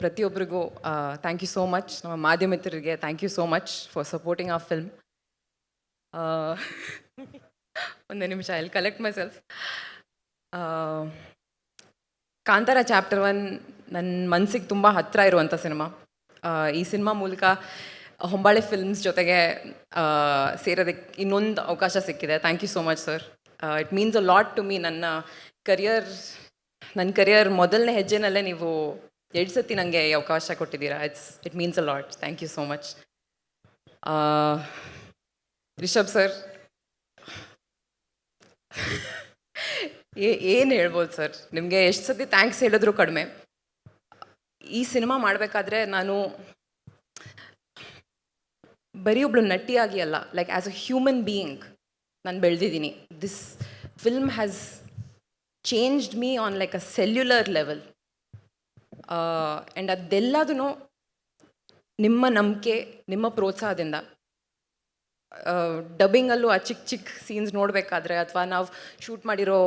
ಪ್ರತಿಯೊಬ್ಬರಿಗೂ thank you so much. ನಮ್ಮ ಮಾಧ್ಯಮಿತರಿಗೆ thank you so much for supporting ಆ ಫಿಲ್ಮ್. ಒಂದೇ ನಿಮಿಷ, I will collect myself. Kantara chapter 1 ನನ್ನ ಮನಸ್ಸಿಗೆ ತುಂಬ ಹತ್ತಿರ ಇರುವಂಥ ಸಿನಿಮಾ. ಈ ಸಿನಿಮಾ ಮೂಲಕ ಹೊಂಬಾಳೆ ಫಿಲ್ಮ್ಸ್ ಜೊತೆಗೆ ಸೇರೋದಕ್ಕೆ ಇನ್ನೊಂದು ಅವಕಾಶ ಸಿಕ್ಕಿದೆ. Thank you so much sir. It means a lot to me. ನನ್ನ ಕರಿಯರ್ ಮೊದಲನೇ ಹೆಜ್ಜೆನಲ್ಲೇ ನೀವು 2 ಸತಿ ನನಗೆ ಈ ಅವಕಾಶ ಕೊಟ್ಟಿದ್ದೀರಾ. It means a lot. Thank you so much. Rishab sir, ಏನು ಹೇಳ್ಬೋದು ಸರ್, ನಿಮಗೆ ಎಷ್ಟು ಸತಿ ಥ್ಯಾಂಕ್ಸ್ ಹೇಳಿದ್ರು ಕಡಿಮೆ. ಈ ಸಿನಿಮಾ ಮಾಡಬೇಕಾದ್ರೆ ನಾನು ಬರೀ ಒಬ್ಳು ನಟಿಯಾಗಿ ಅಲ್ಲ, like as a human being ನಾನು ಬೆಳೆದಿದ್ದೀನಿ. This film has changed me on like a cellular level. And ಅದೆಲ್ಲದೂ ನಿಮ್ಮ ನಂಬಿಕೆ, ನಿಮ್ಮ ಪ್ರೋತ್ಸಾಹದಿಂದ. ಡಬ್ಬಿಂಗಲ್ಲೂ ಆ ಚಿಕ್ಕ ಚಿಕ್ಕ ಸೀನ್ಸ್ ನೋಡಬೇಕಾದ್ರೆ ಅಥವಾ ನಾವು ಶೂಟ್ ಮಾಡಿರೋ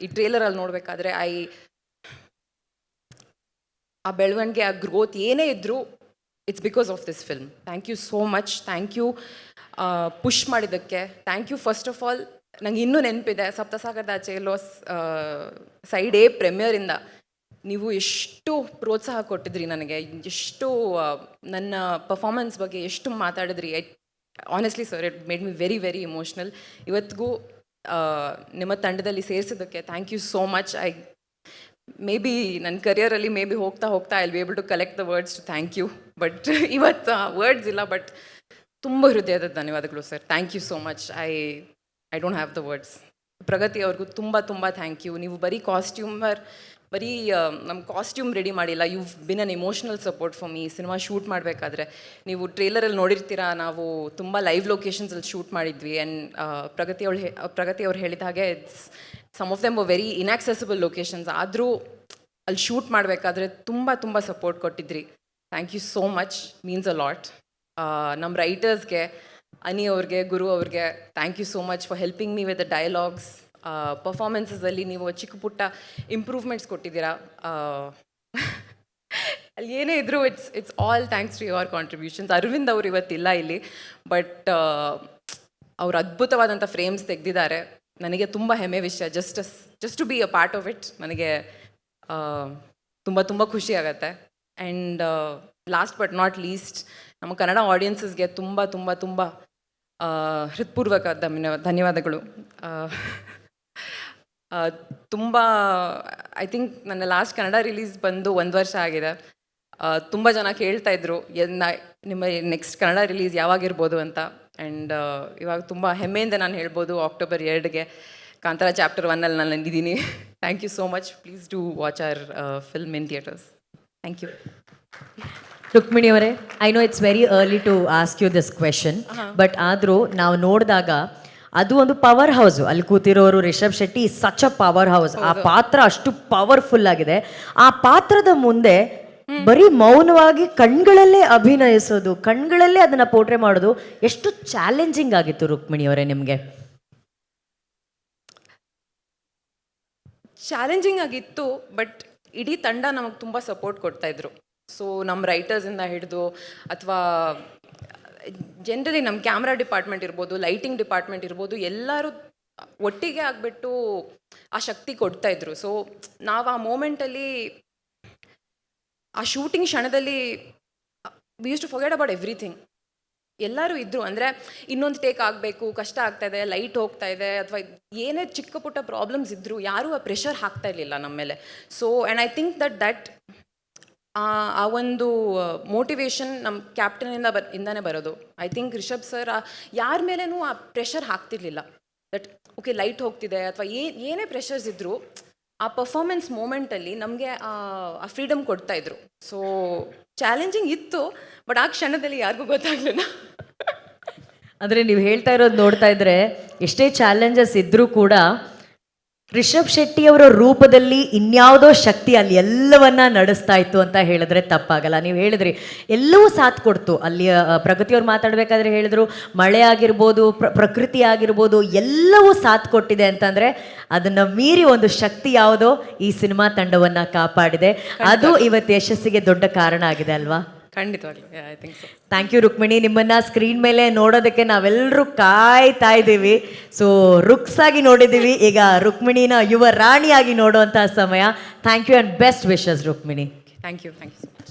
ಈ ಟ್ರೇಲರಲ್ಲಿ ನೋಡಬೇಕಾದ್ರೆ ಆ ಬೆಳವಣಿಗೆ, ಆ ಗ್ರೋತ್ ಏನೇ ಇದ್ದರೂ it's because of this film. Thank you so much. Thank you push ಮಾಡಿದ್ದಕ್ಕೆ. Thank you first of all. ನಂಗೆ ಇನ್ನೂ ನೆನಪಿದೆ, ಸಪ್ತಸಾಗರದ ಆಚೆ ಎಲ್ಲೋ ಸೈಡ್ ಎ ಪ್ರೀಮಿಯರಿಂದ ನೀವು ಎಷ್ಟು ಪ್ರೋತ್ಸಾಹ ಕೊಟ್ಟಿದ್ರಿ ನನಗೆ, ಎಷ್ಟು ನನ್ನ ಪರ್ಫಾರ್ಮೆನ್ಸ್ ಬಗ್ಗೆ ಎಷ್ಟು ಮಾತಾಡಿದ್ರಿ. Honestly sir, it made me very very emotional. ಇವತ್ತಿಗೂ ನಿಮ್ಮ ತಂಡದಲ್ಲಿ ಸೇರಿಸಿದ್ದಕ್ಕೆ thank you so much. Maybe ನನ್ನ ಕರಿಯರಲ್ಲಿ ಹೋಗ್ತಾ I will be able to collect the words to thank you. But ಇವತ್ತು ವರ್ಡ್ಸ್ ಇಲ್ಲ. ಬಟ್ ತುಂಬ ಹೃದಯದ ಧನ್ಯವಾದಗಳು sir. Thank you so much. I don't have the words. Pragathi ಅವ್ರಿಗೂ ತುಂಬ ತುಂಬ ಥ್ಯಾಂಕ್ ಯು. ನೀವು ಬರೀ ನಮ್ಮ ಕಾಸ್ಟ್ಯೂಮ್ ರೆಡಿ ಮಾಡಿಲ್ಲ, you been an emotional support for me. Cinema shoot ಮಾಡಬೇಕಾದ್ರೆ ನೀವು ಟ್ರೇಲರಲ್ಲಿ ನೋಡಿರ್ತೀರಾ, ನಾವು ತುಂಬ ಲೈವ್ ಲೊಕೇಶನ್ಸಲ್ಲಿ ಶೂಟ್ ಮಾಡಿದ್ವಿ. ಆ್ಯಂಡ್ ಪ್ರಗತಿ ಅವ್ರು ಹೇಳಿದ ಹಾಗೆ some of them very inaccessible locations. ಆದರೂ ಅಲ್ಲಿ ಶೂಟ್ ಮಾಡಬೇಕಾದ್ರೆ ತುಂಬ ಸಪೋರ್ಟ್ ಕೊಟ್ಟಿದ್ರಿ. Thank you so much. Means a lot. ನಮ್ಮ ರೈಟರ್ಸ್ಗೆ, ಅನಿ ಅವ್ರಿಗೆ, ಗುರು ಅವ್ರಿಗೆ thank you so much for helping me with the dialogues. ಪರ್ಫಾರ್ಮೆನ್ಸಲ್ಲಿ ನೀವು ಚಿಕ್ಕ ಪುಟ್ಟ ಇಂಪ್ರೂವ್ಮೆಂಟ್ಸ್ ಕೊಟ್ಟಿದ್ದೀರಾ. ಅಲ್ಲಿ ಏನೇ ಇದ್ದರೂ it's all thanks to your contributions. Arvind ಅವರು ಇವತ್ತಿಲ್ಲ ಇಲ್ಲಿ, ಬಟ್ ಅವ್ರು ಅದ್ಭುತವಾದಂಥ ಫ್ರೇಮ್ಸ್ ತೆಗೆದಿದ್ದಾರೆ. ನನಗೆ ತುಂಬ ಹೆಮ್ಮೆ ವಿಷಯ. Just to be a part of it ನನಗೆ ತುಂಬ ಖುಷಿ ಆಗುತ್ತೆ. And last but not least, ನಮ್ಮ ಕನ್ನಡ ಆಡಿಯನ್ಸಸ್ಗೆ ತುಂಬ ಹೃತ್ಪೂರ್ವಕ ಧನ್ಯವಾದಗಳು. ತುಂಬ ಐ ಥಿಂಕ್ ನನ್ನ ಲಾಸ್ಟ್ ಕನ್ನಡ ರಿಲೀಸ್ ಬಂದು 1 ವರ್ಷ ಆಗಿದೆ. ತುಂಬ ಜನ ಕೇಳ್ತಾಯಿದ್ರು ನಿಮ್ಮ ನೆಕ್ಸ್ಟ್ ಕನ್ನಡ ರಿಲೀಸ್ ಯಾವಾಗಿರ್ಬೋದು ಅಂತ. ಆ್ಯಂಡ್ ಇವಾಗ ತುಂಬ ಹೆಮ್ಮೆಯಿಂದ ನಾನು ಹೇಳ್ಬೋದು, October 2ಗೆ ಕಾಂತಾರ ಚಾಪ್ಟರ್ 1 ನಾನು ಇದ್ದೀನಿ. Thank you so much. Please do watch our film in theatres. Thank you. Rukmini ಅವರೇ, I know it's very early to ask you this question, but ಆದರೂ ನಾವು ನೋಡಿದಾಗ ಅದು ಒಂದು ಪವರ್ ಹೌಸ್. ಅಲ್ಲಿ ಕೂತಿರೋರು Rishab Shetty such a powerhouse. ಆ ಪಾತ್ರ ಅಷ್ಟು ಪವರ್ಫುಲ್ ಆಗಿದೆ. ಆ ಪಾತ್ರದ ಮುಂದೆ ಬರೀ ಮೌನವಾಗಿ ಕಣ್ಗಳಲ್ಲೇ ಅಭಿನಯಿಸೋದು, ಕಣ್ಗಳಲ್ಲೇ ಅದನ್ನ ಪೋರ್ಟ್ರೇ ಮಾಡೋದು ಎಷ್ಟು ಚಾಲೆಂಜಿಂಗ್ ಆಗಿತ್ತು ರುಕ್ಮಿಣಿ ಅವರೇ ನಿಮಗೆ? ಚಾಲೆಂಜಿಂಗ್ ಆಗಿತ್ತು, ಬಟ್ ಇಡೀ ತಂಡ ನಮಗೆ ತುಂಬ ಸಪೋರ್ಟ್ ಕೊಡ್ತಾಯಿದ್ರು. ಸೊ ನಮ್ಮ ರೈಟರ್ಸಿಂದ ಹಿಡಿದು ಅಥವಾ ಜನರಲಿ ನಮ್ಮ ಕ್ಯಾಮ್ರಾ ಡಿಪಾರ್ಟ್ಮೆಂಟ್ ಇರ್ಬೋದು, ಲೈಟಿಂಗ್ ಡಿಪಾರ್ಟ್ಮೆಂಟ್ ಇರ್ಬೋದು, ಎಲ್ಲರೂ ಒಟ್ಟಿಗೆ ಆಗಿಬಿಟ್ಟು ಆ ಶಕ್ತಿ ಕೊಡ್ತಾಯಿದ್ರು. ಸೊ ನಾವು ಆ ಮೂಮೆಂಟಲ್ಲಿ, ಆ ಶೂಟಿಂಗ್ ಕ್ಷಣದಲ್ಲಿ we use to forget about everything. ಎಲ್ಲರೂ ಇದ್ದರು. ಅಂದರೆ ಇನ್ನೊಂದು ಟೇಕ್ ಆಗಬೇಕು, ಕಷ್ಟ ಆಗ್ತಾಯಿದೆ, ಲೈಟ್ ಹೋಗ್ತಾ ಇದೆ, ಅಥವಾ ಏನೇ ಚಿಕ್ಕ ಪುಟ್ಟ ಪ್ರಾಬ್ಲಮ್ಸ್ ಇದ್ದರೂ ಯಾರೂ ಆ ಪ್ರೆಷರ್ ಹಾಕ್ತಾ ಇರಲಿಲ್ಲ ನಮ್ಮ ಮೇಲೆ. So and I think that ಆ ಒಂದು ಮೋಟಿವೇಶನ್ ನಮ್ಮ ಕ್ಯಾಪ್ಟನಿಂದ ಇಂದಾನೆ ಬರೋದು. ಐ ಥಿಂಕ್ ರಿಷಬ್ ಸರ್ ಯಾರ ಮೇಲೇನೂ ಆ ಪ್ರೆಷರ್ ಹಾಕ್ತಿರ್ಲಿಲ್ಲ. ದಟ್ ಓಕೆ ಲೈಟ್ ಹೋಗ್ತಿದೆ ಅಥವಾ ಏನೇ ಪ್ರೆಷರ್ಸ್ ಇದ್ದರೂ ಆ ಪರ್ಫಾರ್ಮೆನ್ಸ್ ಮೂಮೆಂಟಲ್ಲಿ ನಮಗೆ ಆ ಫ್ರೀಡಮ್ ಕೊಡ್ತಾಯಿದ್ರು. ಸೊ ಚಾಲೆಂಜಿಂಗ್ ಇತ್ತು, ಬಟ್ ಆ ಕ್ಷಣದಲ್ಲಿ ಯಾರಿಗೂ ಗೊತ್ತಾಗಲಿಲ್ಲ. ಅಂದರೆ ನೀವು ಹೇಳ್ತಾ ಇರೋದು ನೋಡ್ತಾ ಇದ್ರೆ ಎಷ್ಟೇ ಚಾಲೆಂಜಸ್ ಇದ್ದರೂ ಕೂಡ ರಿಷಬ್ ಶೆಟ್ಟಿ ಅವರ ರೂಪದಲ್ಲಿ ಇನ್ಯಾವುದೋ ಶಕ್ತಿ ಅಲ್ಲಿ ಎಲ್ಲವನ್ನ ನಡೆಸ್ತಾ ಇತ್ತು ಅಂತ ಹೇಳಿದ್ರೆ ತಪ್ಪಾಗಲ್ಲ. ನೀವು ಹೇಳಿದ್ರಿ ಎಲ್ಲವೂ ಸಾಥ್ ಕೊಡ್ತು. ಅಲ್ಲಿಯ ಪ್ರಗತಿಯವ್ರು ಮಾತಾಡಬೇಕಾದ್ರೆ ಹೇಳಿದ್ರು ಮಳೆ ಆಗಿರ್ಬೋದು, ಪ್ರಕೃತಿ ಆಗಿರ್ಬೋದು, ಎಲ್ಲವೂ ಸಾಥ್ ಕೊಟ್ಟಿದೆ ಅಂತಂದ್ರೆ ಅದನ್ನ ಮೀರಿ ಒಂದು ಶಕ್ತಿ ಯಾವುದೋ ಈ ಸಿನಿಮಾ ತಂಡವನ್ನ ಕಾಪಾಡಿದೆ. ಅದು ಇವತ್ತು ಯಶಸ್ಸಿಗೆ ದೊಡ್ಡ ಕಾರಣ ಆಗಿದೆ ಅಲ್ವಾ? ಖಂಡಿತವಾಗ್ಲೂ, I think so. Thank you Rukmini. ನಿಮ್ಮನ್ನ ಸ್ಕ್ರೀನ್ ಮೇಲೆ ನೋಡೋದಕ್ಕೆ ನಾವೆಲ್ಲರೂ ಕಾಯ್ತಾ ಇದ್ದೀವಿ. ಸೊ ರುಕ್ಸ್ ಆಗಿ ನೋಡಿದ್ದೀವಿ, ಈಗ ರುಕ್ಮಿಣಿನ ಯುವ ರಾಣಿಯಾಗಿ ನೋಡುವಂತಹ ಸಮಯ. Thank you and best wishes Rukmini. Thank you so much.